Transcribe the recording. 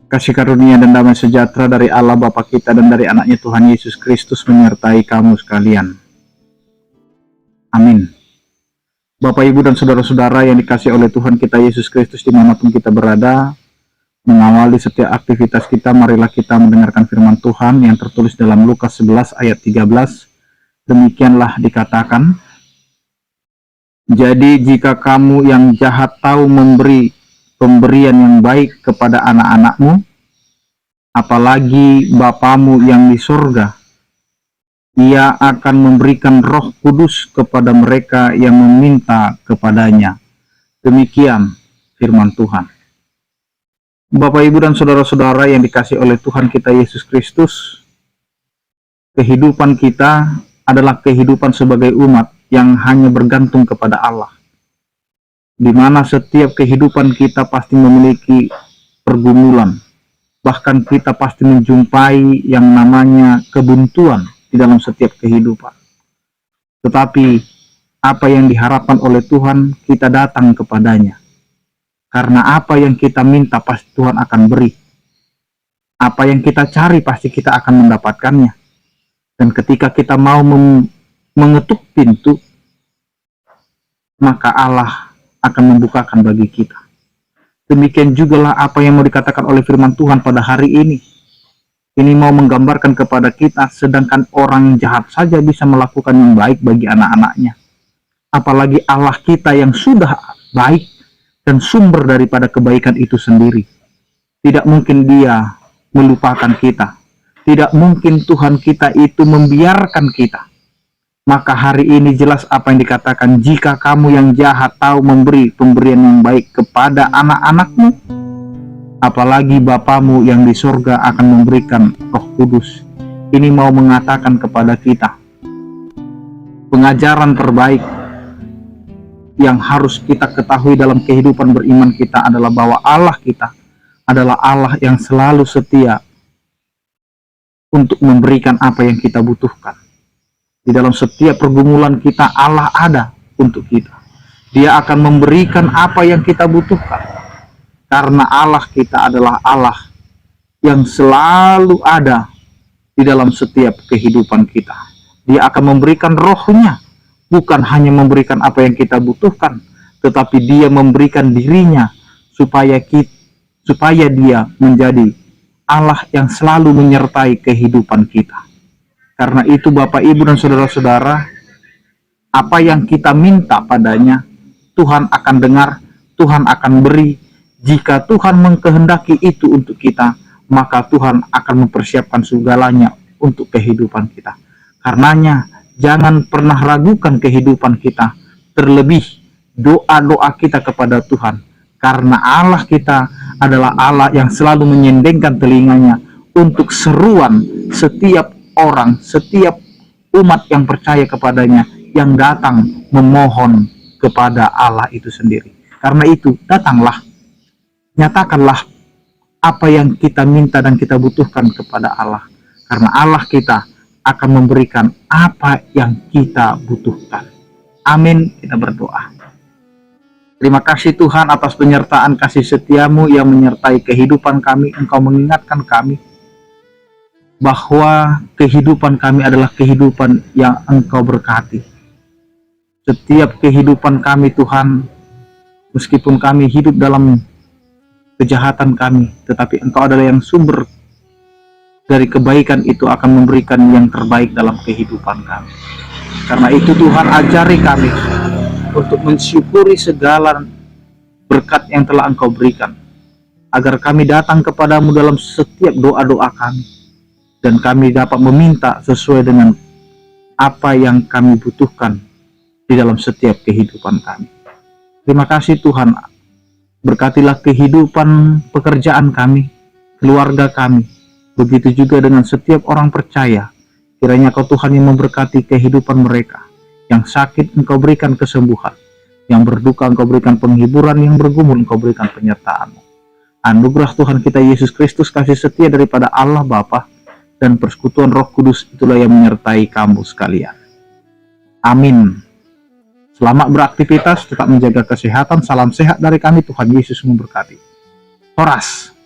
Kasih karunia dan damai sejahtera dari Allah Bapa kita dan dari anaknya Tuhan Yesus Kristus menyertai kamu sekalian. Amin. Bapak, Ibu, dan saudara-saudara yang dikasihi oleh Tuhan kita Yesus Kristus dimanapun kita berada, mengawali setiap aktivitas kita, marilah kita mendengarkan firman Tuhan yang tertulis dalam Lukas 11 ayat 13. Demikianlah dikatakan, jadi jika kamu yang jahat tahu memberi pemberian yang baik kepada anak-anakmu, apalagi Bapamu yang di surga, Ia akan memberikan Roh Kudus kepada mereka yang meminta kepadanya. Demikian firman Tuhan. Bapak, Ibu, dan saudara-saudara yang dikasihi oleh Tuhan kita Yesus Kristus, kehidupan kita adalah kehidupan sebagai umat yang hanya bergantung kepada Allah, di mana setiap kehidupan kita pasti memiliki pergumulan, bahkan kita pasti menjumpai yang namanya kebuntuan di dalam setiap kehidupan. Tetapi apa yang diharapkan oleh Tuhan, kita datang kepadanya, karena apa yang kita minta pasti Tuhan akan beri. Apa yang kita cari pasti kita akan mendapatkannya. Dan ketika kita mau mengetuk pintu, maka Allah akan membukakan bagi kita. Demikian jugalah apa yang mau dikatakan oleh firman Tuhan pada hari ini. Ini mau menggambarkan kepada kita, sedangkan orang jahat saja bisa melakukan yang baik bagi anak-anaknya, apalagi Allah kita yang sudah baik dan sumber daripada kebaikan itu sendiri. Tidak mungkin Dia melupakan kita. Tidak mungkin Tuhan kita itu membiarkan kita. Maka hari ini jelas apa yang dikatakan, jika kamu yang jahat tahu memberi pemberian yang baik kepada anak-anakmu, apalagi Bapamu yang di surga akan memberikan Roh Kudus. Ini mau mengatakan kepada kita, pengajaran terbaik yang harus kita ketahui dalam kehidupan beriman kita adalah bahwa Allah kita adalah Allah yang selalu setia untuk memberikan apa yang kita butuhkan. Di dalam setiap pergumulan kita, Allah ada untuk kita. Dia akan memberikan apa yang kita butuhkan. Karena Allah kita adalah Allah yang selalu ada di dalam setiap kehidupan kita. Dia akan memberikan Roh-Nya, bukan hanya memberikan apa yang kita butuhkan, tetapi Dia memberikan dirinya supaya Dia menjadi Allah yang selalu menyertai kehidupan kita. Karena itu Bapak, Ibu, dan saudara-saudara, apa yang kita minta padanya, Tuhan akan dengar, Tuhan akan beri. Jika Tuhan mengkehendaki itu untuk kita, maka Tuhan akan mempersiapkan segalanya untuk kehidupan kita. Karenanya, jangan pernah ragukan kehidupan kita, terlebih doa-doa kita kepada Tuhan. Karena Allah kita adalah Allah yang selalu menyendengkan telinganya untuk seruan setiap orang, setiap umat yang percaya kepadanya, yang datang memohon kepada Allah itu sendiri. Karena itu, datanglah, nyatakanlah apa yang kita minta dan kita butuhkan kepada Allah. Karena Allah kita akan memberikan apa yang kita butuhkan. Amin. Kita berdoa. Terima kasih Tuhan atas penyertaan kasih setiamu yang menyertai kehidupan kami. Engkau mengingatkan kami bahwa kehidupan kami adalah kehidupan yang Engkau berkati. Setiap kehidupan kami Tuhan, meskipun kami hidup dalam kejahatan kami, tetapi Engkau adalah yang sumber dari kebaikan itu akan memberikan yang terbaik dalam kehidupan kami. Karena itu Tuhan, ajari kami untuk mensyukuri segala berkat yang telah Engkau berikan, agar kami datang kepadamu dalam setiap doa-doa kami, dan kami dapat meminta sesuai dengan apa yang kami butuhkan di dalam setiap kehidupan kami. Terima kasih Tuhan, berkatilah kehidupan pekerjaan kami, keluarga kami, begitu juga dengan setiap orang percaya. Kiranya Kau Tuhan yang memberkati kehidupan mereka. Yang sakit Engkau berikan kesembuhan, yang berduka Engkau berikan penghiburan, yang bergumul Engkau berikan penyertaan-Mu. Anugerah Tuhan kita Yesus Kristus, kasih setia daripada Allah Bapa, dan persekutuan Roh Kudus itulah yang menyertai kamu sekalian. Amin. Selamat beraktivitas, tetap menjaga kesehatan. Salam sehat dari kami, Tuhan Yesus memberkati. Horas.